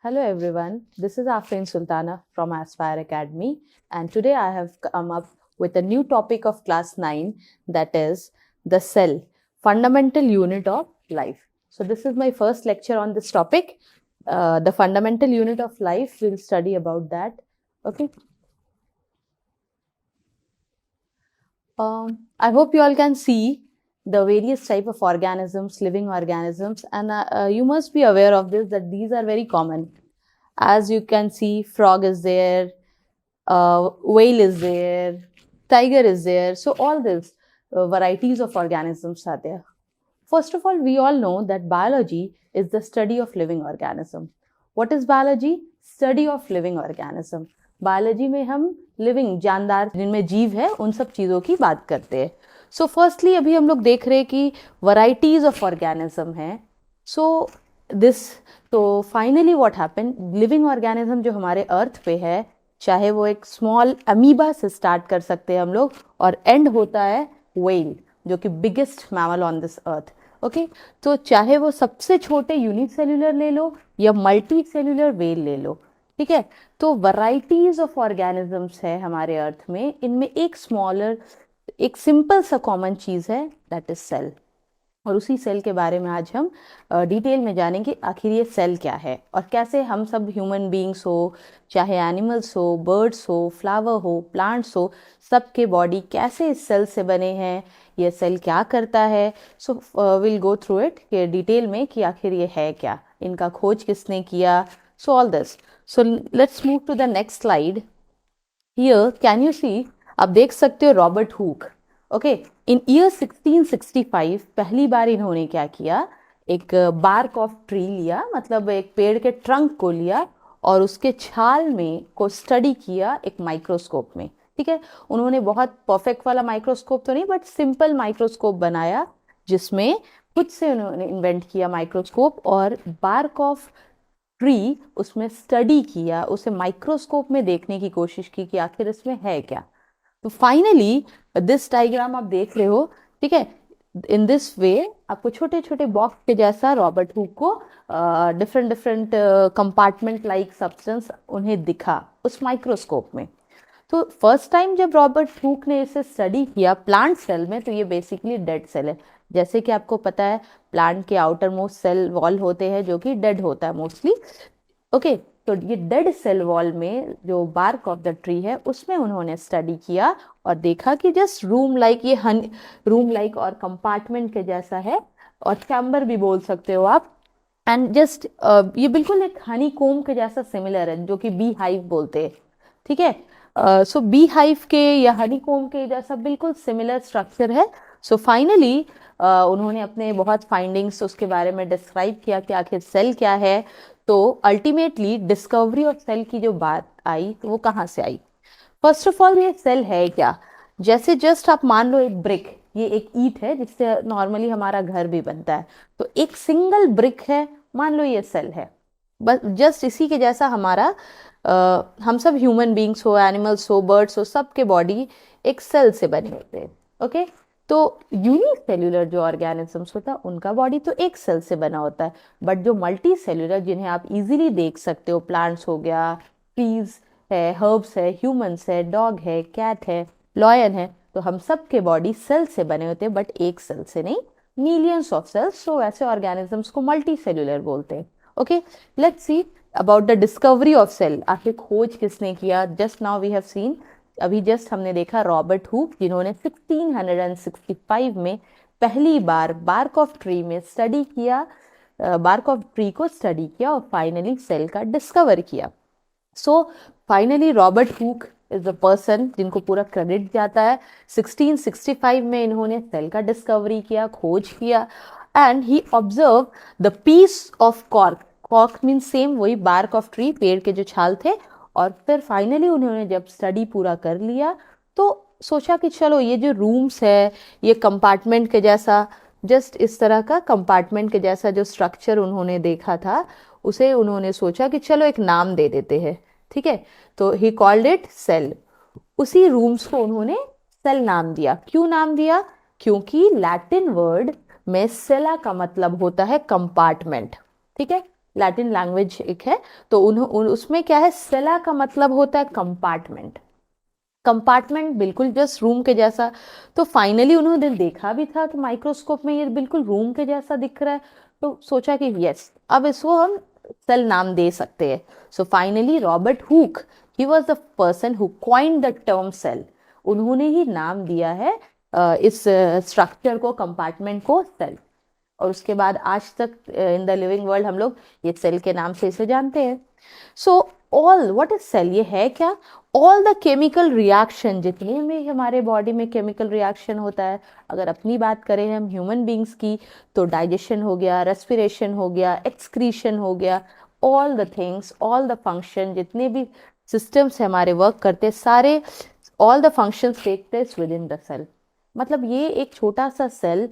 Hello everyone, this is Afrin Sultana from Aspire Academy, and today I have come up with a new topic of class 9, that is the cell, fundamental unit of life. So this is my first lecture on this topic. The fundamental unit of life, we'll study about that. Okay. I hope you all can see the various type of organisms, living organisms, and you must be aware of this, that these are very common. As you can see, frog is there, whale is there, tiger is there. So all these varieties of organisms are there. First of all, we all know that biology is the study of living organism. What is biology? Study of living organism. Biology में हम living जानदार जिनमें जीव है उन सब चीज़ों की बात करते हैं. सो फर्स्टली अभी हम लोग देख रहे हैं कि वैरायटीज ऑफ ऑर्गेनिज्म हैं. So finally what happen, living organism जो हमारे अर्थ पे है, चाहे वो एक स्मॉल अमीबा से स्टार्ट कर सकते हैं हम लोग, और एंड होता है व्हेल जो कि biggest mammal on this earth. Okay, तो चाहे वो सबसे छोटे यूनिसेल्युलर ले लो या मल्टी सेल्युलर व्हेल ले लो, ठीक है. तो वैरायटीज ऑफ ऑर्गेनिजम्स है हमारे अर्थ में. इनमें एक सिंपल सा कॉमन चीज़ है, दैट इज सेल. और उसी सेल के बारे में आज हम डिटेल में जानेंगे आखिर ये सेल क्या है और कैसे हम सब ह्यूमन बीइंग्स हो, चाहे एनिमल्स हो, बर्ड्स हो, फ्लावर हो, प्लांट्स हो, सबके बॉडी कैसे इस सेल से बने हैं, ये सेल क्या करता है. So will go through it detail में कि आखिर ये है क्या, इनका खोज किसने किया. So all this. So let's move to the next slide. Here, can you see? आप देख सकते हो रॉबर्ट हुक. ओके, इन ईयर 1665 पहली बार इन्होंने क्या किया, एक बार्क ऑफ ट्री लिया, मतलब एक पेड़ के ट्रंक को लिया और उसके छाल में को स्टडी किया एक माइक्रोस्कोप में. ठीक है, उन्होंने बहुत परफेक्ट वाला माइक्रोस्कोप तो नहीं, बट सिंपल माइक्रोस्कोप बनाया जिसमें खुद से उन्होंने इन्वेंट किया माइक्रोस्कोप, और बार्क ऑफ ट्री उसमें स्टडी किया, उसे माइक्रोस्कोप में देखने की कोशिश की कि आखिर इसमें है क्या. तो फाइनली दिस डायग्राम आप देख रहे हो, ठीक है. इन दिस वे आपको छोटे छोटे बॉक्स के जैसा रॉबर्ट हुक को डिफरेंट कंपार्टमेंट लाइक सब्सटेंस उन्हें दिखा उस माइक्रोस्कोप में. तो फर्स्ट टाइम जब रॉबर्ट हुक ने इसे स्टडी किया प्लांट सेल में, तो ये बेसिकली डेड सेल है. जैसे कि आपको पता है प्लांट के आउटर मोस्ट सेल वॉल होते हैं जो कि डेड होता है मोस्टली. ओके, तो ये डेड सेल वॉल में जो बार्क ऑफ द ट्री है उसमें उन्होंने स्टडी किया और देखा कि जस्ट रूम लाइक और कंपार्टमेंट के जैसा है, और चैम्बर भी बोल सकते हो आप. एंड जस्ट ये बिल्कुल एक हनी कोम के जैसा सिमिलर है, जो कि बी हाइव बोलते हैं. ठीक है, सो बी हाइव के या हनी कोम के जैसा बिल्कुल सिमिलर स्ट्रक्चर है. सो फाइनली उन्होंने अपने बहुत फाइंडिंग्स उसके बारे में डिस्क्राइब किया कि आखिर सेल क्या है. तो अल्टीमेटली डिस्कवरी ऑफ सेल की जो बात आई, तो वो कहाँ से आई. फर्स्ट ऑफ ऑल, ये सेल है क्या. जैसे जस्ट आप मान लो एक ब्रिक, ये एक ईंट है जिससे नॉर्मली हमारा घर भी बनता है, तो एक सिंगल ब्रिक है, मान लो ये सेल है. बस जस्ट इसी के जैसा हमारा हम सब ह्यूमन बीइंग्स हो, एनिमल्स हो, बर्ड्स हो, सबके बॉडी एक सेल से बने होते हैं. ओके, तो यूनिसेल्युलर जो ऑर्गेनिजम्स होता है उनका बॉडी तो एक सेल से बना होता है, बट जो मल्टी सेल्युलर जिन्हें आप इजीली देख सकते हो, प्लांट्स हो गया, ट्रीज है, हर्ब्स है, ह्यूमंस है, डॉग है, कैट है, लॉयन है, तो हम सब के बॉडी सेल से बने होते हैं, बट एक सेल से नहीं, मिलियंस ऑफ सेल्स. सो ऐसे ऑर्गेनिजम्स को मल्टी सेल्युलर बोलते हैं. Okay, let's see about the discovery of cell. आखिर खोज किसने किया. Just now we have seen, अभी जस्ट हमने देखा रॉबर्ट हुक, जिन्होंने 1665 में पहली बार बार्क ऑफ ट्री में स्टडी किया, बार्क ऑफ ट्री को स्टडी किया और फाइनली सेल का डिस्कवर किया. So finally Robert Hooke is the person जिनको पूरा क्रेडिट जाता है. 1665 में इन्होंने सेल का डिस्कवरी किया, खोज किया, and he observe the piece of cork. Cork mean same वही बार्क ऑफ ट्री, पेड़ के जो छाल थे. और फिर फाइनली उन्होंने जब स्टडी पूरा कर लिया तो सोचा कि चलो ये जो रूम्स है, ये कंपार्टमेंट के जैसा, जस्ट इस तरह का कंपार्टमेंट के जैसा जो स्ट्रक्चर उन्होंने देखा था, उसे उन्होंने सोचा कि चलो एक नाम दे देते हैं. ठीक है, तो ही कॉल्ड इट सेल. उसी रूम्स को उन्होंने सेल नाम दिया. क्यों नाम दिया? क्योंकि लैटिन वर्ड में सेला का मतलब होता है कंपार्टमेंट. ठीक है, लैटिन लैंग्वेज एक है, तो उसमें क्या है, सेला का मतलब होता है कंपार्टमेंट। कंपार्टमेंट बिल्कुल जस्ट रूम के जैसा। तो फाइनली उन्होंने देखा भी था कि माइक्रोस्कोप में ये बिल्कुल रूम के जैसा दिख रहा है, तो सोचा कि यस, अब इसको हम सेल नाम दे सकते हैं। So finally Robert Hooke, he was the person who coined the term cell. उन्होंने ही नाम दिया है इस स्ट्रक्चर को, कंपार्टमेंट को, सेल। और उसके बाद आज तक इन द लिविंग वर्ल्ड हम लोग ये सेल के नाम से इसे जानते हैं। So all, what is cell, ये है क्या? ऑल द केमिकल रिएक्शन, जितने में हमारे बॉडी में केमिकल रिएक्शन होता है, अगर अपनी बात करें हम ह्यूमन बींग्स की, तो डाइजेशन हो गया, रेस्पिरेशन हो गया, एक्सक्रीशन हो गया, all the things, all the function, जितने भी सिस्टम्स हमारे वर्क करते सारे, all the functions take place within the cell. मतलब ये एक छोटा सा सेल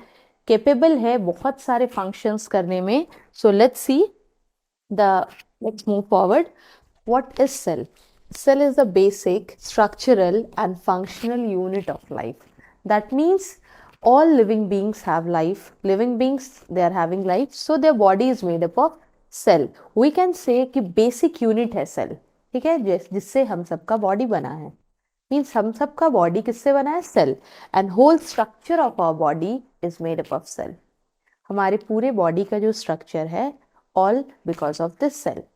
केपेबल है बहुत सारे फंक्शंस करने में। So let's move forward. What is cell? Cell is the basic structural and functional unit of life. That means all living beings have life. Living beings, they are having life. So their body is made up of cell. We can say कि basic unit है cell. ठीक है, जिससे हम सबका body बना है। Means हम सबका body किससे बना है? Cell. And whole structure of our body is made up of cell. हमारे पूरे body का जो structure है, all because of this cell.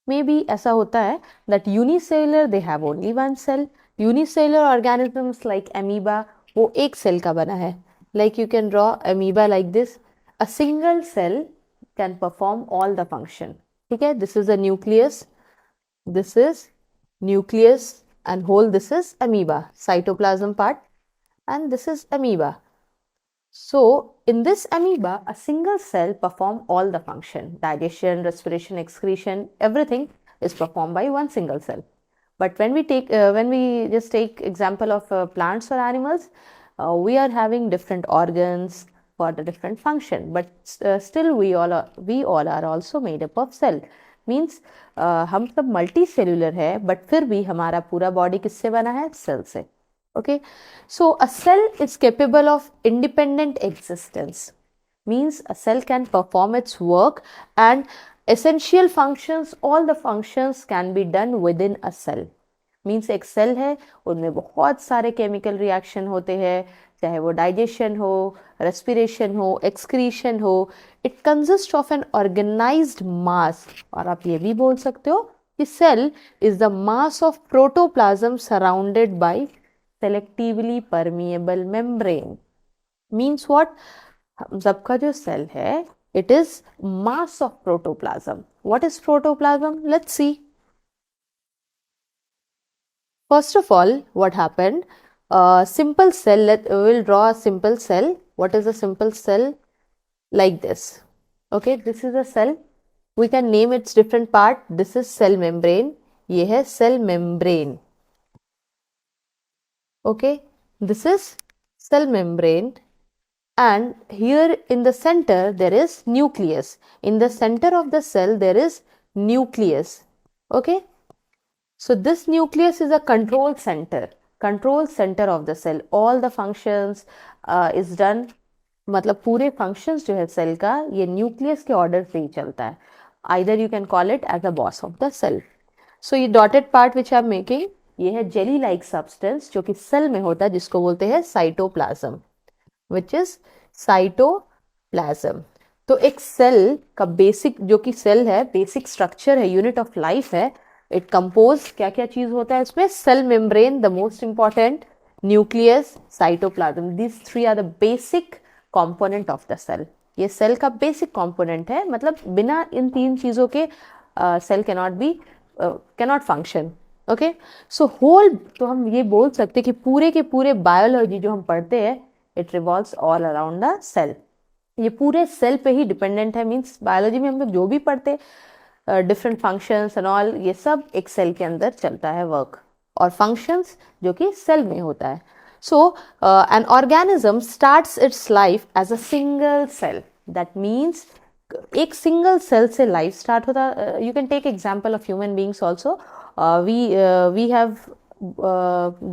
May be ऐसा होता है that unicellular they have only one cell. Unicellular organisms like amoeba, वो एक सेल का बना है. Like you can draw amoeba like this. A single cell can perform all the function. ठीक है, this is a nucleus, this is nucleus and whole, this is amoeba, cytoplasm part, and this is amoeba. So in this amoeba, a single cell perform all the function, digestion, respiration, excretion, everything is performed by one single cell. But when we just take example of plants or animals, we are having different organs for the different function, but still we all are also made up of cell. Means हम सब multicellular है, but फिर भी हमारा पूरा body किससे बना है? Cell से. Okay, so a cell is capable of independent existence. Means a cell can perform its work and essential functions, all the functions can be done within a cell. Means एक cell है, उनमें बहुत सारे chemical reaction होते हैं, चाहे वो digestion हो, रेस्पिरेशन हो, एक्सक्रीशन हो. It consist of an organised mass. और आप ये भी बोल सकते हो कि cell is the mass of protoplasm surrounded by selectively permeable membrane. Means what? हम सबका जो सेल है, it is mass of protoplasm. What is protoplasm? Let's see. First of all, what happened? Simple cell, we'll draw a simple cell. What is a simple cell? Like this. Okay, this is a cell. We can name its different part. This is cell membrane. ये है cell membrane. Okay, this is cell membrane, and here in the center there is nucleus. In the center of the cell there is nucleus. Okay, so this nucleus is a control center of the cell. All the functions is done, मतलब पूरे functions जो है cell का, ये nucleus के order से ही चलता है. Either you can call it as a boss of the cell. So ये dotted part which I am making, ये है जेली लाइक सब्सटेंस जो कि सेल में होता है, जिसको बोलते हैं साइटोप्लाज्म, विच इज साइटोप्लाज्म. तो एक सेल का बेसिक, जो कि सेल है, बेसिक स्ट्रक्चर है, यूनिट ऑफ लाइफ है. इट कंपोज, क्या क्या चीज होता है इसमें? Cell membrane, the most important, nucleus, cytoplasm. These three are the basic component of the cell. ये सेल का बेसिक कॉम्पोनेंट है, मतलब बिना इन तीन चीजों के cell cannot function. Okay, so whole, तो हम ये बोल सकते कि पूरे के पूरे बायोलॉजी जो हम पढ़ते हैं, it revolves all around the cell. ये पूरे सेल पे ही डिपेंडेंट है. मीन्स बायोलॉजी में हम लोग जो भी पढ़ते, डिफरेंट फंक्शंस एंड ऑल, ये सब एक सेल के अंदर चलता है वर्क, और फंक्शंस जो कि सेल में होता है. So an organism starts its life as a single cell. That means एक सिंगल सेल से लाइफ स्टार्ट होता है. You can take example of human beings also. We have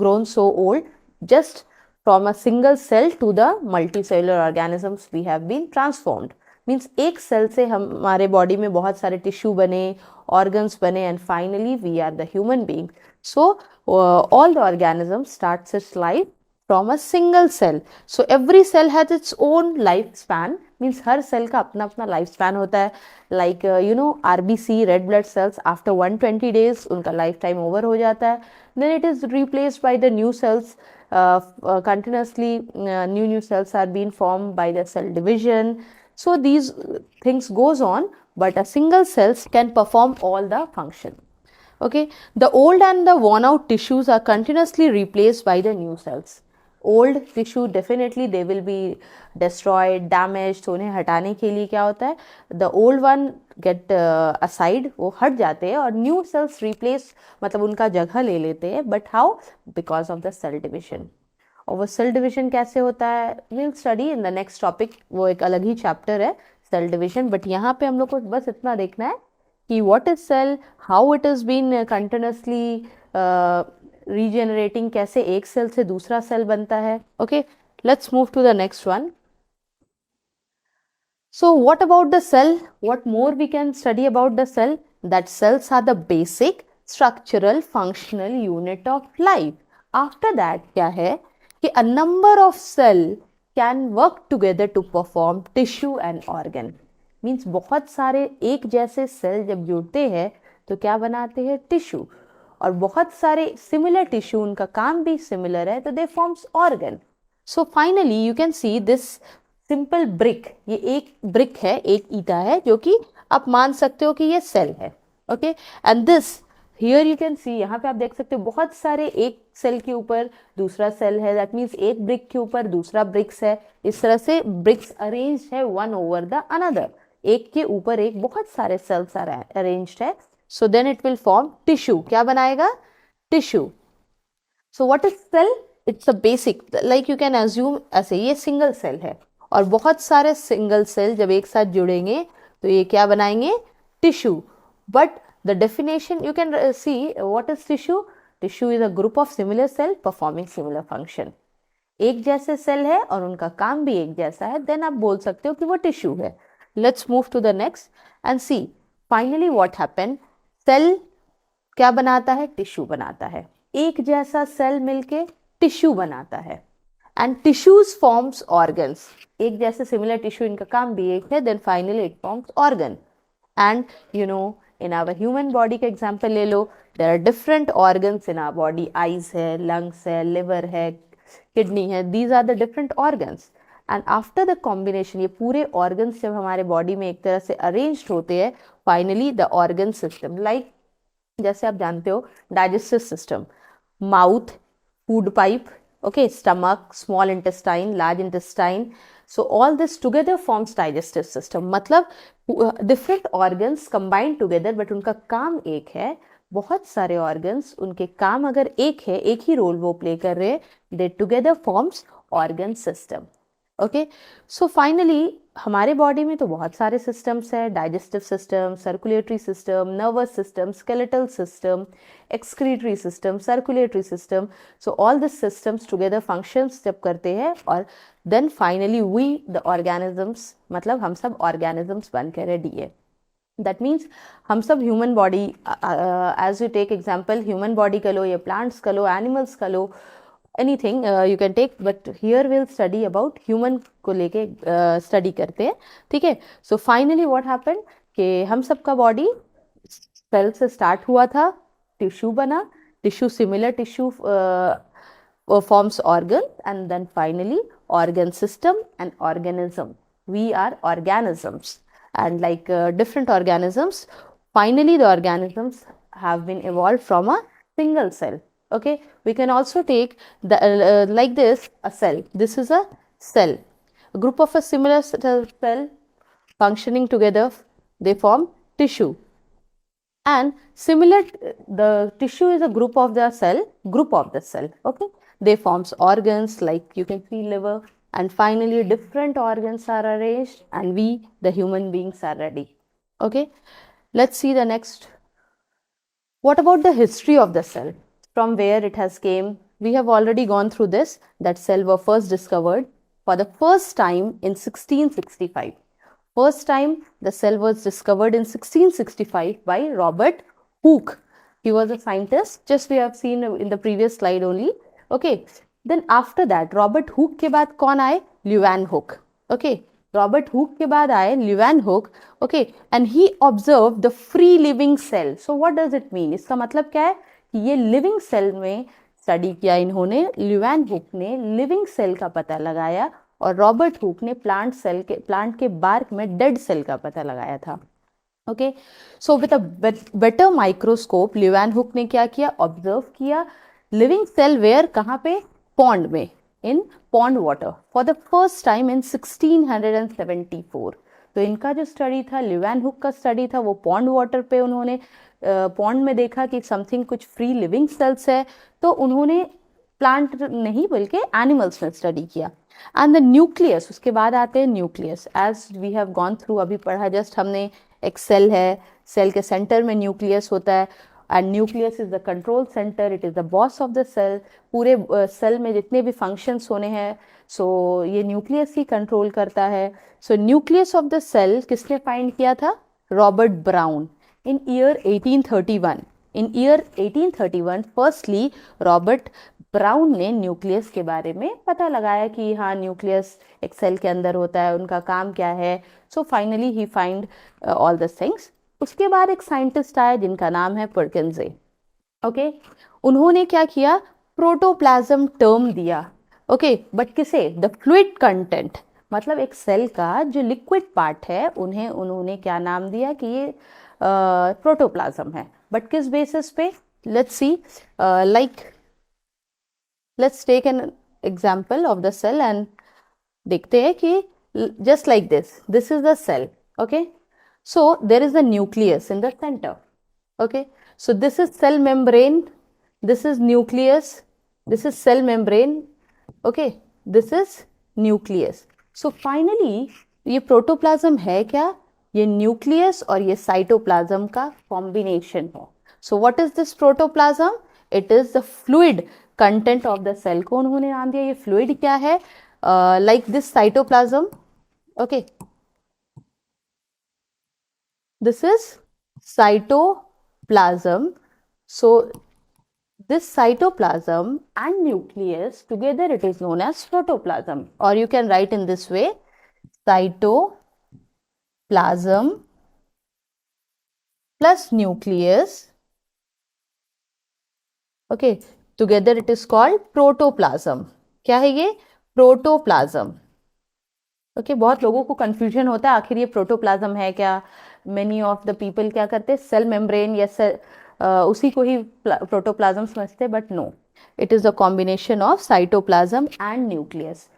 grown so old just from a single cell to the multicellular organisms we have been transformed. Means एक cell से हमारे body में बहुत सारे tissue बने, organs बने, and finally we are the human being. So all the organisms starts its life from a single cell. So every cell has its own lifespan, means हर cell का अपना अपना लाइफ स्पैन होता है. Like RBC, red blood cells, after 120 days उनका life time over हो जाता है. Then it is replaced by the new cells. Continuously new cells are being formed by the cell division. So these things goes on, but a single cells can perform all the function. Okay, the old and the worn out tissues are continuously replaced by the new cells. Old tissue definitely they will be destroyed, damaged. तो उन्हें हटाने के लिए क्या होता है, the old one get aside, वो हट जाते हैं, और new cells replace, मतलब उनका जगह ले लेते हैं. But how? Because of the cell division. और वो सेल डिविजन कैसे होता है, we'll study in the next topic. वो एक अलग ही चैप्टर है सेल डिविजन. बट यहाँ पे हम लोग को बस इतना देखना है कि what is cell, how it has been continuously regenerating, कैसे एक सेल से दूसरा सेल बनता है. Okay, let's move to the next one. So what about the cell? What more we can study about the cell? That cells are the basic structural functional unit of life. After that क्या है कि a number of cell can work together to perform tissue and organ. Means बहुत सारे एक जैसे cell जब जुड़ते हैं तो क्या बनाते हैं, टिश्यू. और बहुत सारे सिमिलर टिश्यू, उनका काम भी सिमिलर है, तो दे forms organ. So finally you can see this simple brick. ये एक ब्रिक है, एक ईटा है, जो कि आप मान सकते हो कि ये सेल है. Okay, and this here you can सी, यहाँ पे आप देख सकते हो बहुत सारे एक सेल के ऊपर दूसरा सेल है. दैट मीन्स एक ब्रिक के ऊपर दूसरा ब्रिक्स है. इस तरह से ब्रिक्स अरेंज है वन ओवर द अनदर. एक के ऊपर एक बहुत सारे सेल्स अरेंज्ड है. So then it will form tissue. क्या बनाएगा, tissue. So what is cell? It's a basic, like you can assume ऐसे ये सिंगल सेल है, और बहुत सारे सिंगल सेल जब एक साथ जुड़ेंगे तो ये क्या बनाएंगे, tissue. But the definition you can see what is tissue. Tissue is a group of similar cell performing similar function. एक जैसे सेल है और उनका काम भी एक जैसा है, देन आप बोल सकते हो कि वो टिश्यू है. Let's move to the next and see finally what happened. Cell क्या बनाता है, टिश्यू बनाता है. एक जैसा सेल मिलके टिश्यू बनाता है. And tissues forms organs. एक जैसे सिमिलर टिश्यू, इनका काम भी एक है. Then finally it forms organ. And you know in our human body का एग्जाम्पल ले लो. There are different organs in our body. Eyes है, लंग्स है, लिवर है, किडनी है. These are the different organs. And after the combination, ये पूरे organs जब हमारे बॉडी में एक तरह से अरेंज्ड होते हैं, finally the organ system, like जैसे आप जानते हो digestive system, mouth, food pipe, okay, stomach, small intestine, large intestine. So all this together forms digestive system. मतलब different organs combined together, but उनका काम एक है. बहुत सारे ऑर्गन्स, उनके काम अगर एक है, एक ही रोल वो प्ले कर रहे हैं, they together forms organ system. Okay, so finally हमारे बॉडी में तो बहुत सारे सिस्टम्स है. Digestive system, circulatory system, nervous system, skeletal system, excretory system, circulatory system. So all this systems together functions जब करते हैं, और then finally we the organisms, मतलब हम सब ऑर्गेनिजम्स बन के रेडी है. दैट मीन्स हम सब human body, as you take example human body का लो, या प्लांट्स का लो, एनिमल्स का लो, anything you can take, but here we'll study about human को लेके study करते हैं. ठीक है. So finally what happened कि हम सबका body cell से start हुआ था, tissue बना, tissue similar tissue forms organ, and then finally organ system and organism. We are organisms, and like different organisms, finally the organisms have been evolved from a single cell. Okay, we can also take the like this, a cell. This is a cell, a group of a similar cell functioning together, they form tissue. And similar, the tissue is a group of the cell. Okay, they forms organs, like you can see liver, and finally different organs are arranged, and we the human beings are ready. Okay, let's see the next. What about the history of the cell? From where it has came, we have already gone through this, that cell were first discovered for the first time in 1665. First time the cell was discovered in 1665 by Robert Hooke. He was a scientist, just we have seen in the previous slide only. Okay, then after that Robert Hooke के बाद कौन आए? Leeuwenhoek. Okay, Robert Hooke के बाद आए Leeuwenhoek. Okay, and he observed the free living cell. So what does it mean? इसका मतलब क्या है कि ये living cell में स्टडी किया इन्होंने. Leeuwenhoek ने living cell का पता लगाया और रॉबर्ट हुक ने प्लांट के बार्क में डेड सेल का पता लगाया था. Okay, so with a better microscope Leeuwenhoek ने क्या किया? ऑब्जर्व किया लिविंग सेल वेयर, कहाँ पे? पॉन्ड में, इन pond water for the first time in 1674. तो इनका जो स्टडी था, ल्यूवेनहुक का स्टडी था, वो पॉन्ड वाटर पे उन्होंने पॉन्ड में देखा कि समथिंग कुछ फ्री लिविंग सेल्स है. तो उन्होंने प्लांट नहीं बल्कि एनिमल्स में स्टडी किया. एंड द न्यूक्लियस, उसके बाद आते हैं nucleus. As we have gone through, अभी पढ़ा जस्ट हमने, एक सेल है, सेल के सेंटर में न्यूक्लियस होता है and nucleus is the control centre, it is the boss of the cell. पूरे सेल में जितने भी फंक्शंस होने हैं, सो ये न्यूक्लियस ही कंट्रोल करता है. So nucleus of the cell किसने फाइंड किया था? Robert Brown in year 1831. In year 1831 firstly Robert Brown ने न्यूक्लियस के बारे में पता लगाया कि हाँ, न्यूक्लियस एक सेल के अंदर होता है, उनका काम क्या है. So finally he find all the things. उसके बाद एक साइंटिस्ट आया जिनका नाम है परकिंसे. ओके, उन्होंने क्या किया? प्रोटोप्लाज्म टर्म दिया. ओके, बट किसे? द फ्लूइड कंटेंट, मतलब एक सेल का जो लिक्विड पार्ट है उन्होंने क्या नाम दिया कि ये प्रोटोप्लाज्म है. बट किस बेसिस पे? Let's see, let's take an example of the cell and देखते हैं कि just like this is the cell. Okay, so there is a nucleus in the center. Okay, so this is cell membrane, this is nucleus, this is cell membrane. Okay, this is nucleus. So finally ये protoplasm है क्या? ये nucleus और ये cytoplasm का combination है. So what is this protoplasm? It is the fluid content of the cell को उन्होंने नाम दिया. ये फ्लूइड क्या है? Like this cytoplasm. Okay, this is cytoplasm. So this cytoplasm and nucleus together it is known as protoplasm, और you can write in this way, cytoplasm plus nucleus. Okay, together it is called protoplasm. क्या है ये? Protoplasm. Okay, बहुत लोगों को confusion होता है आखिर ये प्रोटोप्लाज्म है क्या. मेनी ऑफ द पीपल क्या करते हैं? सेल मेम्ब्रेन या उसी को ही प्रोटोप्लाज्म समझते, but no, it is the combination of cytoplasm and nucleus.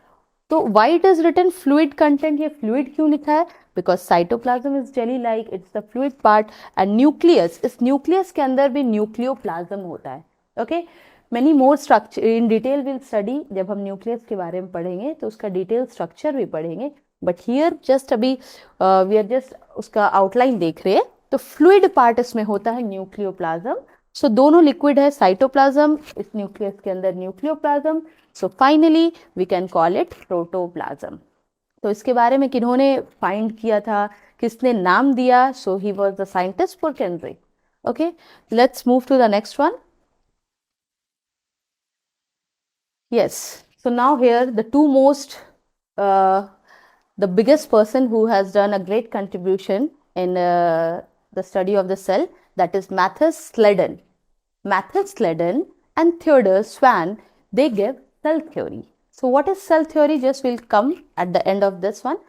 तो why it is written fluid content? ये फ्लूइड क्यों लिखा है? Because cytoplasm is jelly like, it's the fluid part, and nucleus, इस न्यूक्लियस के अंदर भी न्यूक्लियोप्लाज्म होता है. Okay, many more structure in detail will study. जब हम न्यूक्लियस के बारे में पढ़ेंगे तो उसका डिटेल स्ट्रक्चर भी पढ़ेंगे, बट हियर जस्ट अभी वी आर जस्ट उसका आउटलाइन देख रहे हैं. तो फ्लूइड पार्ट इसमें होता है न्यूक्लियोप्लाज्म. सो दोनों लिक्विड है, साइटोप्लाज्म, इस न्यूक्लियस के अंदर nucleoplasm. So finally we can call it protoplasm. तो इसके बारे में किन्होंने फाइंड किया था, किसने नाम दिया? So he was the scientist Purkinje. Okay, let's move to the next one. Yes, so now here the two most, the biggest person who has done a great contribution in the study of the cell, that is Matthias Sladen. Matthias Sladen and Theodor Swan, they give cell theory. So what is cell theory? Just will come at the end of this one.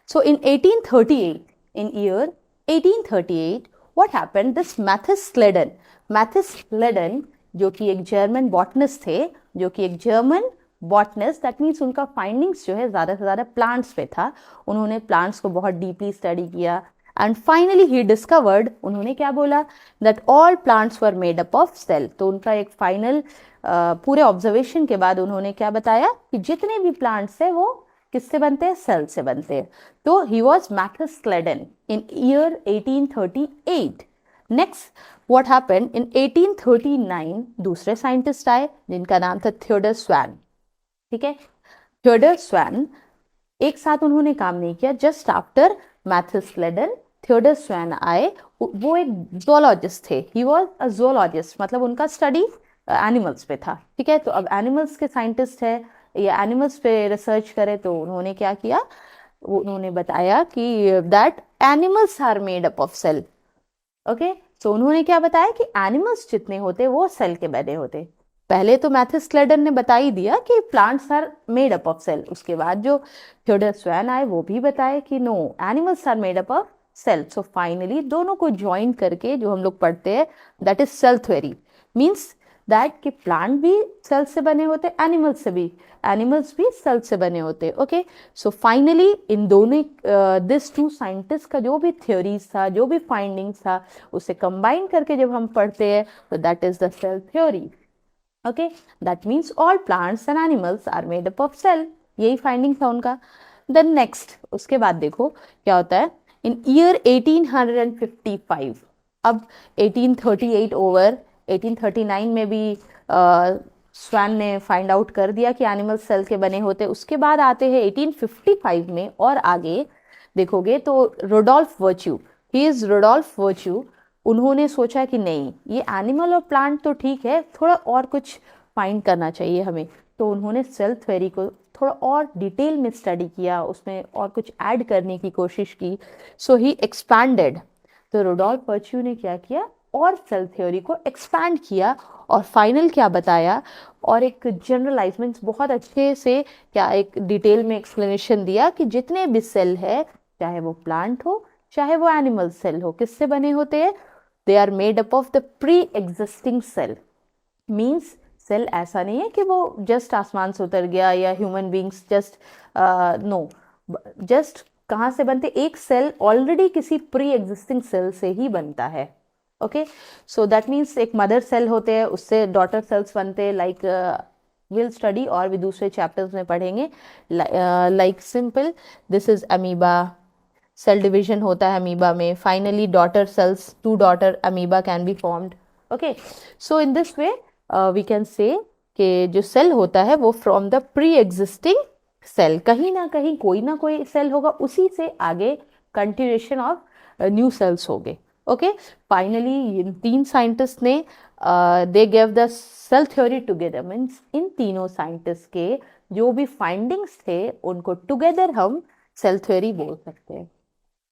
So in 1838, in year 1838, what happened? This Matthias Sladen, जो कि एक German botanist थे, जो कि एक German botanist, that means उनका findings जो है ज़्यादा से ज़्यादा प्लांट्स पे था. उन्होंने प्लांट्स को बहुत डीपली स्टडी किया एंड फाइनली ही डिस्कवर्ड, उन्होंने क्या बोला? That all plants were made up of cell. तो उनका एक फाइनल पूरे ऑब्जर्वेशन के बाद उन्होंने क्या बताया कि जितने भी प्लांट्स है वो किससे बनते हैं? सेल से बनते हैं. तो he was Matthias Schleiden in year 1838. Next what happened? In 1839 दूसरे साइंटिस्ट आए जिनका नाम था थियोडर स्वैन. ठीक है, थियोडर स्वैन एक साथ उन्होंने काम नहीं किया. Just after Mathias Schleiden, Theodor Schwann आए, वो एक जोलॉजिस्ट थे, ही वॉज अ जोलॉजिस्ट, मतलब उनका स्टडी एनिमल्स पे था, ठीक है। तो अब एनिमल्स के साइंटिस्ट है, ये एनिमल्स पे रिसर्च करे, तो उन्होंने क्या किया, उन्होंने बताया कि that animals are made up of cell. Okay, तो उन्होंने क्या बताया कि एनिमल्स जितने होते वो सेल के बने होते। पहले तो मैथिस स्लेडन ने बता ही दिया कि plants are made up of cell, उसके बाद जो थियोडर स्वैन आए वो भी बताए कि no, animals are made up of cell. So finally दोनों को ज्वाइन करके जो हम लोग पढ़ते हैं, that is cell theory. Means that कि प्लांट भी सेल से बने होते, एनिमल्स भी सेल से बने होते। ओके, सो फाइनली इन दोनों दिस टू साइंटिस्ट का जो भी थ्योरीज था, जो भी फाइंडिंग्स था, उसे कंबाइन करके जब हम पढ़ते हैं तो that is the cell theory. Okay, that means all plants and animals are made up of cell, यही फाइंडिंग था उनका। देन नेक्स्ट, उसके बाद देखो क्या होता है, इन ईयर 1855, अब 1838 ओवर, 1839 में भी स्वैन ने फाइंड आउट कर दिया कि एनिमल सेल के बने होते। उसके बाद आते हैं 1855 में, और आगे देखोगे तो रोडोल्फ वर्च्यू, ही इज रोडोल्फ वर्च्यू, उन्होंने सोचा कि नहीं, ये एनिमल और प्लांट तो ठीक है, थोड़ा और कुछ फाइंड करना चाहिए हमें। तो उन्होंने सेल थ्योरी को थोड़ा और डिटेल में स्टडी किया, उसमें और कुछ ऐड करने की कोशिश की। सो ही एक्सपैंडेड, तो रोडोल्फ वर्च्यू ने क्या किया, और सेल थ्योरी को एक्सपैंड किया, और फाइनल क्या बताया, और एक जनरलाइज मीन्स बहुत अच्छे से क्या एक डिटेल में एक्सप्लेनेशन दिया कि जितने भी सेल है, चाहे वो प्लांट हो चाहे वो एनिमल सेल हो, किससे बने होते हैं, they are made up of the pre existing cell. Means cell ऐसा नहीं है कि वो जस्ट आसमान से उतर गया, या human beings just, no, just कहाँ से बनते, एक सेल ऑलरेडी किसी प्री एग्जिस्टिंग सेल से ही बनता है। ओके, सो दैट मीन्स एक मदर सेल होते हैं, उससे डॉटर सेल्स बनते हैं, लाइक विल स्टडी और भी दूसरे चैप्टर्स में पढ़ेंगे। Like simple, this is amoeba, cell division होता है अमीबा में, finally daughter cells, 2 daughter amoeba can be formed. Okay, so in this way we can say कि जो सेल होता है वो from the pre existing cell, कहीं ना कोई सेल होगा, उसी से आगे कंटिन्यूएशन ऑफ न्यू सेल्स होंगे। ओके, फाइनली इन 3 साइंटिस्ट ने they gave the cell theory together, means इन तीनों साइंटिस्ट के जो भी फाइंडिंग्स थे उनको टुगेदर हम सेल थ्योरी बोल सकते हैं।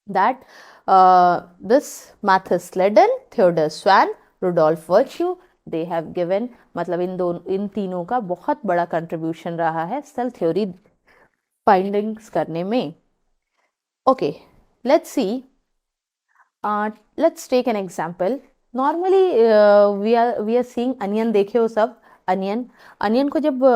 That this Mathis Sladen, Theodor Swan, Rudolf Virchow, they have given, मतलब इन तीनों का बहुत बड़ा कंट्रीब्यूशन रहा है सेल थ्योरी फाइंडिंग्स करने में। Okay, let's see, let's take an example. Normally we are seeing onion, देखे हो सब अनियन को जब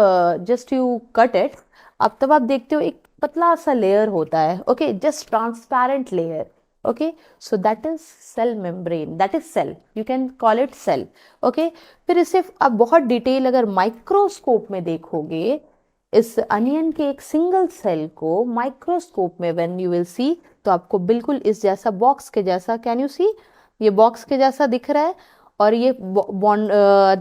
जस्ट यू कट इट, अब तब आप देखते हो एक पतला सा लेयर होता है, okay, just transparent layer. Okay, so that is cell membrane, that is cell, you can call it cell. Okay, फिर इसे आप बहुत डिटेल अगर माइक्रोस्कोप में देखोगे, इस अनियन के एक सिंगल सेल को माइक्रोस्कोप में व्हेन यू विल सी, तो आपको बिल्कुल इस जैसा बॉक्स के जैसा, कैन यू सी, ये बॉक्स के जैसा दिख रहा है, और ये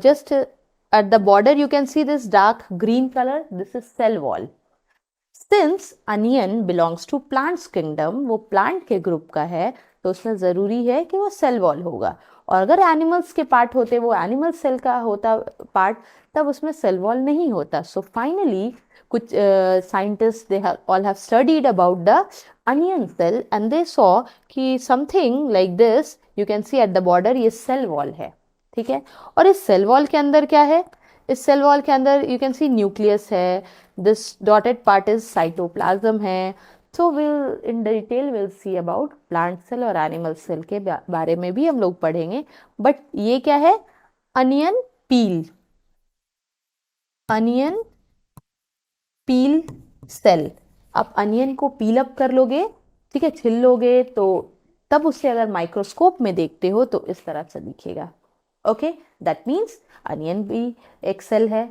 just at the border you can see this dark green colour, this is cell wall. Since onion belongs to plants kingdom, वो प्लांट के ग्रुप का है, तो उसमें ज़रूरी है कि वो सेल वॉल होगा, और अगर एनिमल्स के पार्ट होते, वो एनिमल सेल का होता पार्ट, तब उसमें सेल वॉल नहीं होता। सो फाइनली कुछ scientist they all have studied about the onion cell and they saw कि something like this, you can see at the border, ये सेल वॉल है, ठीक है। और इस सेल वॉल के अंदर क्या है, इस सेल वॉल के अंदर यू कैन सी न्यूक्लियस है, this dotted part is cytoplasm है। So will in detail will see about plant cell और एनिमल सेल के बारे में भी हम लोग पढ़ेंगे। बट ये क्या है, onion peel, onion peel cell. आप अनियन को पील अप कर लोगे, ठीक है, छिल लोगे, तो तब उसे अगर माइक्रोस्कोप में देखते हो तो इस तरह से दिखेगा। ओके, दैट मीन्स अनियन भी एक सेल है,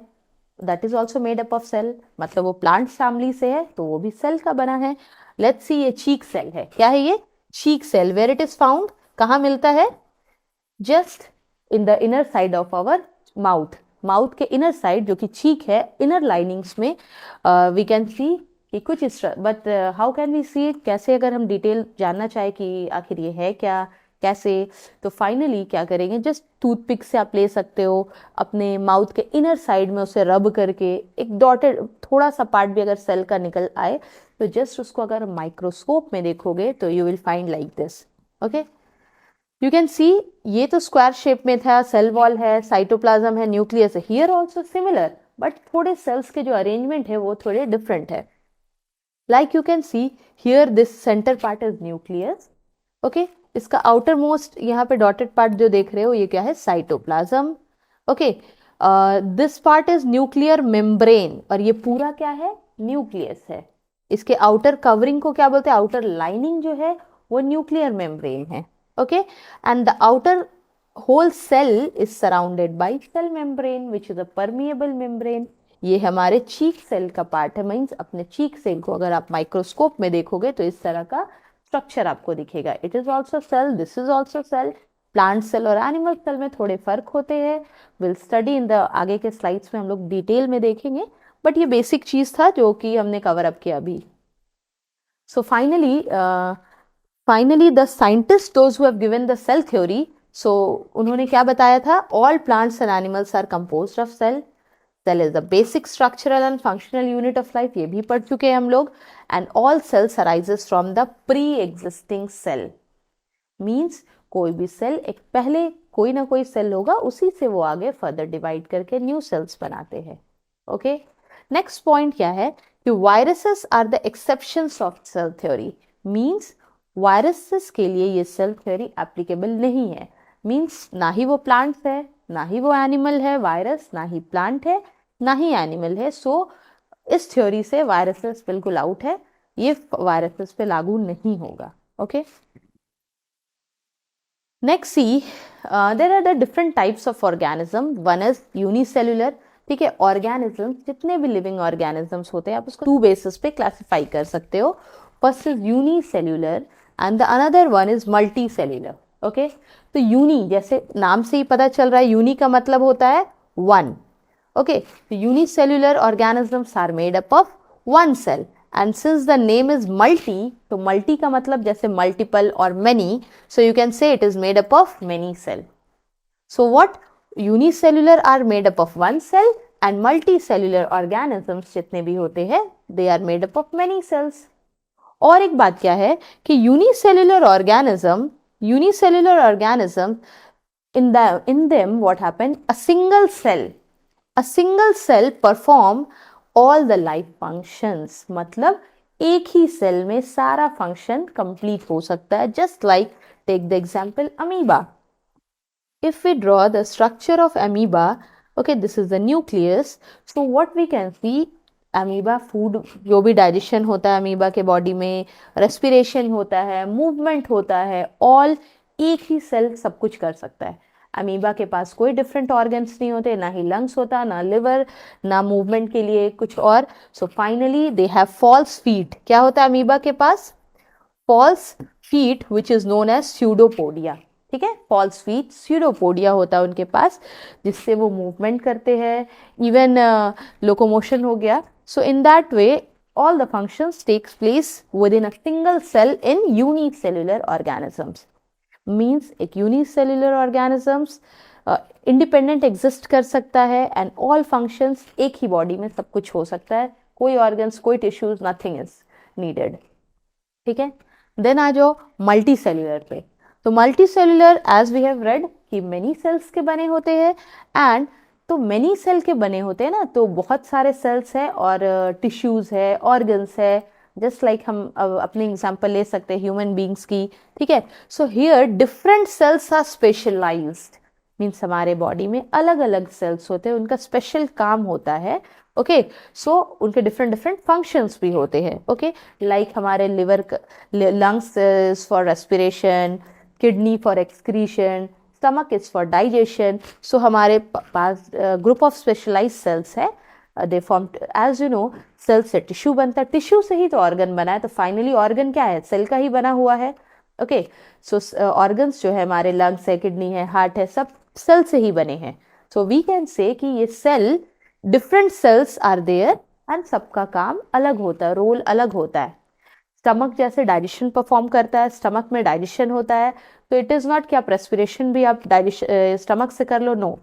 that is also made up of cell, मतलब वो प्लांट फैमिली से है तो वो भी सेल का बना है। लेट्स सी, ये चीक सेल है, क्या है ये cheek cell, where it is found, कहाँ मिलता है, just in the inner side of our mouth, mouth के इनर साइड जो कि चीक है, इनर लाइनिंग्स में वी कैन सी कि कुछ इस, but how can we see it, कैसे अगर हम डिटेल जानना चाहे कि आखिर ये है क्या, कैसे, तो फाइनली क्या करेंगे, जस्ट टूथपिक से आप ले सकते हो, अपने माउथ के इनर साइड में उसे रब करके एक डॉटेड थोड़ा सा पार्ट भी अगर सेल का निकल आए तो जस्ट उसको अगर माइक्रोस्कोप में देखोगे तो you will find like this. Okay, you can सी ये तो स्क्वायर शेप में था, सेल वॉल है, साइटोप्लाज्म है, न्यूक्लियस है. हियर ऑल्सो सिमिलर, बट थोड़े सेल्स के जो अरेंजमेंट है वो थोड़े डिफरेंट है. Like you can see here this centre part is nucleus. Okay, इसका आउटर मोस्ट यहाँ पे डॉटेड पार्ट जो देख रहे हो ये क्या है, cytoplasm. Okay, this part is nuclear membrane, और ये पूरा क्या है, न्यूक्लियस है. इसके आउटर कवरिंग को क्या बोलते हैं, आउटर लाइनिंग जो है वो न्यूक्लियर मेम्ब्रेन है. Okay, and the outer whole cell is surrounded by cell membrane which is a permeable membrane. ये हमारे चीक सेल का पार्ट है. मीन्स अपने चीक सेल को अगर आप माइक्रोस्कोप में देखोगे तो इस तरह का स्ट्रक्चर आपको दिखेगा. It is also cell, this is also cell. Plant cell और एनिमल सेल में थोड़े फर्क होते हैं. विल स्टडी इन द आगे के स्लाइड्स में हम लोग डिटेल में देखेंगे, बट ये बेसिक चीज था जो कि हमने कवर अप किया अभी. So finally the scientist those who have given the cell theory, so उन्होंने क्या बताया था, all plants and animals are composed of cell. Cell is the basic structural and functional unit of life, ये भी पढ़ चुके हैं हम लोग. And all cells arises from the pre existing cell. Means कोई भी सेल एक पहले कोई ना कोई सेल होगा, उसी से वो आगे फर्दर डिवाइड करके न्यू सेल्स बनाते हैं. ओके, नेक्स्ट पॉइंट क्या है कि viruses are the exceptions of cell theory. Means viruses के लिए ये सेल थ्योरी एप्लीकेबल नहीं है. मीन्स ना ही वो प्लांट्स है, ना ही वो एनिमल है. वायरस ना ही प्लांट है, ना ही एनिमल है. सो इस थ्योरी से वायरसेस बिल्कुल आउट है, ये वायरसेस पे लागू नहीं होगा. Okay, next see, there are the different types of organism. One is unicellular. ठीक है, ऑर्गेनिज्म जितने भी लिविंग ऑर्गेनिजम्स होते हैं आप उसको टू बेसिस पे क्लासिफाई कर सकते हो. First is unicellular and the another one is multicellular. Okay, तो यूनी जैसे नाम से ही पता चल रहा है, यूनी का मतलब होता है वन. ओके, तो unicellular organisms are made up of one cell. And since the name is multi, तो मल्टी का मतलब जैसे मल्टीपल और many, so you can say it is made up of many cell. So what, unicellular are made up of one cell and multicellular organisms जितने भी होते हैं they are made up of many cells. और एक बात क्या है कि unicellular organism in them what happened, a single cell perform all the life functions. मतलब एक ही सेल में सारा फंक्शन कंप्लीट हो सकता है. Just like take the example amoeba. if we draw the structure of amoeba, okay, this is the nucleus. So what we can see, amoeba food जो भी digestion होता है अमीबा के बॉडी में, रेस्पिरेशन होता है, मूवमेंट होता है, ऑल एक ही सेल सब कुछ कर सकता है. अमीबा के पास कोई डिफरेंट ऑर्गन्स नहीं होते, ना ही लंग्स होता, ना लिवर, ना मूवमेंट के लिए कुछ और. So finally they have false feet. क्या होता है अमीबा के पास, false feet which is known as pseudopodia. ठीक है, फॉल्स फीट स्यूडोपोडिया होता है उनके पास, जिससे वो मूवमेंट करते हैं, इवन लोकोमोशन हो गया. So in that way, all the functions takes place within a single cell in unicellular organisms. Means एक unicellular organisms independent exist कर सकता है and all functions एक ही body में सब कुछ हो सकता है. कोई organs, कोई tissues, nothing is needed. ठीक है, then आ जाओ multicellular पे. तो multicellular as we have read कि many cells के बने होते हैं, and तो मेनी सेल के बने होते हैं ना, तो बहुत सारे सेल्स है और टिश्यूज है, ऑर्गन्स है. जस्ट लाइक हम अपने एग्जांपल ले सकते हैं ह्यूमन बींग्स की. ठीक है, so here different cells are specialized. Means हमारे बॉडी में अलग अलग सेल्स होते हैं, उनका स्पेशल काम होता है. ओके, सो उनके डिफरेंट फंक्शंस भी होते हैं. ओके, लाइक हमारे liver, lungs for respiration, kidney for excretion, stomach is for digestion. So हमारे पास group of specialized cells है. They form, as you know, cells से टिश्यू बनता है, टिश्यू से ही तो ऑर्गन बना है. तो फाइनली ऑर्गन क्या है, सेल का ही बना हुआ है. ओके, सो ऑर्गन्स जो है हमारे लंग्स है, किडनी है, हार्ट है, सब सेल से ही बने हैं. सो वी कैन से कि ये cell, different cells are there and सबका काम अलग होता है, रोल अलग होता है। स्टमक जैसे डाइजेशन परफॉर्म करता है, स्टमक में डाइजेशन होता है, तो इट इज नॉट कि आप रेस्पिरेशन भी आप डाइजेशन स्टमक से कर लो, नो।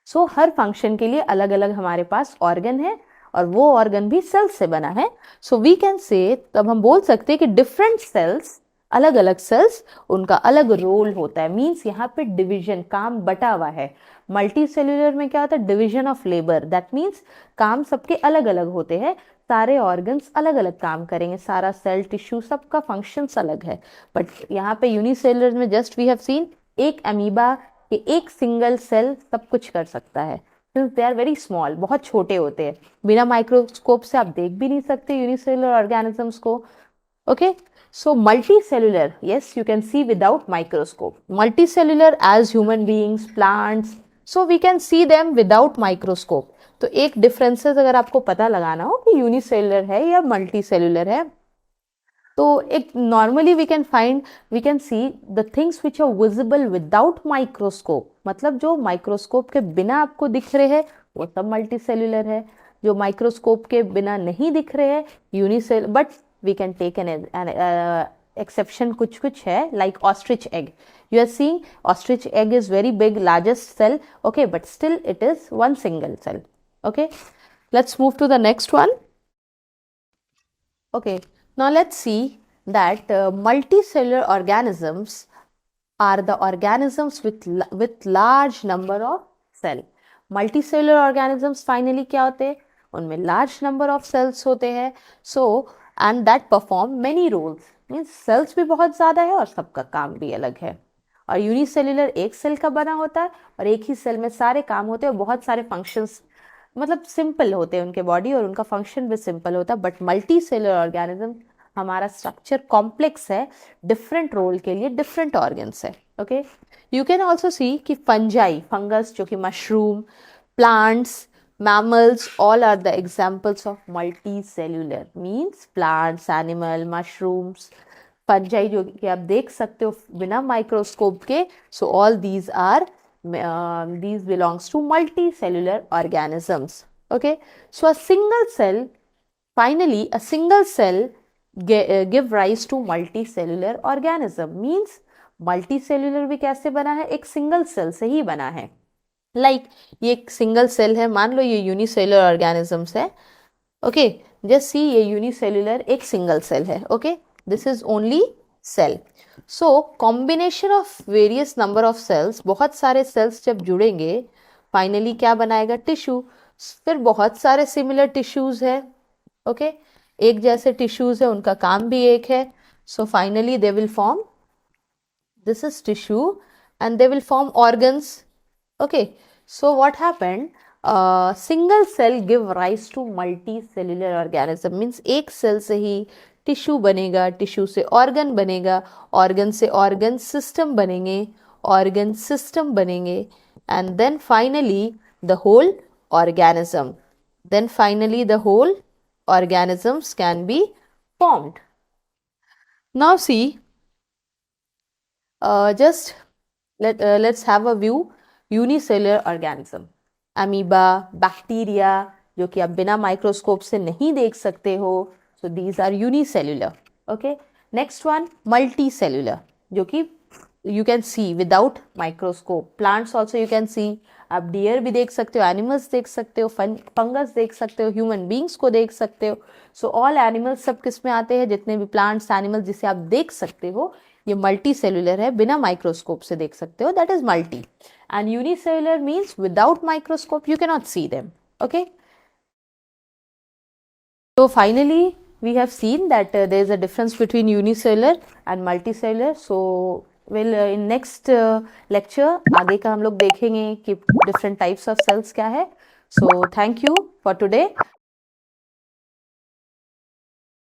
सो हर फंक्शन के लिए अलग अलग हमारे पास ऑर्गन है, और वो ऑर्गन भी सेल्स से बना है। सो वी कैन से, तब हम बोल सकते हैं कि डिफरेंट सेल्स, अलग अलग सेल्स, उनका अलग रोल होता है। मीन्स यहाँ पे डिवीजन, काम बटा हुआ है। मल्टी सेल्यूलर में क्या होता है, division of labour, that means काम सबके अलग अलग होते हैं, सारे ऑर्गन्स अलग अलग काम करेंगे, सारा सेल टिश्यू सबका फंक्शंस अलग है। बट यहाँ पे यूनिसेलुलर में जस्ट वी हैव सीन एक अमीबा कि एक सिंगल सेल सब कुछ कर सकता है, since they are very small, बहुत छोटे होते हैं, बिना माइक्रोस्कोप से आप देख भी नहीं सकते यूनिसेलुलर ऑर्गेनिजम्स को। Okay, so multi cellular, yes, you can see without microscope. Multicellular as human beings, plants, so we can see them without microscope. तो एक डिफरेंसेस अगर आपको पता लगाना हो कि यूनिसेलुलर है या मल्टी सेल्युलर है, तो एक normally we can see the things which are visible without microscope, मतलब जो माइक्रोस्कोप के बिना आपको दिख रहे हैं वो सब मल्टी सेल्युलर है, जो माइक्रोस्कोप के बिना नहीं दिख रहे हैं unicell, but we can take an exception, कुछ कुछ है, like ostrich egg, you are seeing ostrich egg is very big, largest cell, okay, but still it is one single cell. Okay, let's move to the next one. Okay, now let's see that multicellular organisms are the organisms with large number of cell. Multicellular organisms finally क्या होते हैं, उनमें large number of cells होते हैं, so and that perform many roles, means cells भी बहुत ज़्यादा है और सबका काम भी अलग है। और यूनिसेल्युलर एक सेल का बना होता है और एक ही सेल में सारे काम होते हैं, बहुत सारे फंक्शंस, मतलब सिंपल होते हैं उनके बॉडी और उनका फंक्शन भी सिंपल होता है। बट मल्टी सेलुलर ऑर्गेनिज्म हमारा स्ट्रक्चर कॉम्प्लेक्स है, डिफरेंट रोल के लिए डिफरेंट ऑर्गन्स है। Okay, you can also see कि फंजाई, फंगस जो कि mushroom, plants, mammals, all are the examples of multicellular, means plants, animal, mushrooms, fungi जो कि आप देख सकते हो बिना माइक्रोस्कोप के। so all these are these belongs to multicellular organisms. Okay, so a single cell, finally a single cell give rise to multicellular organism, means multicellular भी कैसे बना है, एक सिंगल सेल से ही बना है। लाइक ये एक सिंगल सेल है, मान लो ये यूनिसेलुलर ऑर्गेनिजम्स है। ओके, जस्ट सी ये यूनिसेलुलर एक सिंगल सेल है। Okay, this is only cell. So combination of various number of cells, बहुत सारे सेल्स जब जुड़ेंगे फाइनली क्या बनाएगा, टिश्यू। फिर बहुत सारे सिमिलर टिश्यूज है, ओके, एक जैसे टिश्यूज है, उनका काम भी एक है। सो finally they will form, this is tissue, and they will form organs. Okay, so what happened, single cell give rise to multicellular organism, means एक सेल से ही टिश्यू बनेगा, टिश्यू से ऑर्गन बनेगा, ऑर्गन से ऑर्गन सिस्टम बनेंगे, organ system बनेंगे, and then finally the whole organism, then finally the whole organisms can be formed. Now see, just let's have a view unicellular organism, amoeba, bacteria जो कि आप बिना microscope से नहीं देख सकते हो, so these are unicellular. Okay, next one multicellular, जो कि you can see without microscope. Plants also you can see, आप डियर भी देख सकते हो, एनिमल्स देख सकते हो, फंगस देख सकते हो, ह्यूमन बींग्स को देख सकते हो। सो ऑल एनिमल्स सब किस में आते हैं, जितने भी प्लांट्स, एनिमल्स जिसे आप देख सकते हो, ये मल्टी सेलुलर है, बिना माइक्रोस्कोप से देख सकते हो, that is multi. And unicellular means without microscope you cannot see them. Okay, so finally we have seen that there is a difference between unicellular and multicellular. So we'll in next lecture आगे का हम लोग देखेंगे कि different types of cells क्या है। So thank you for today.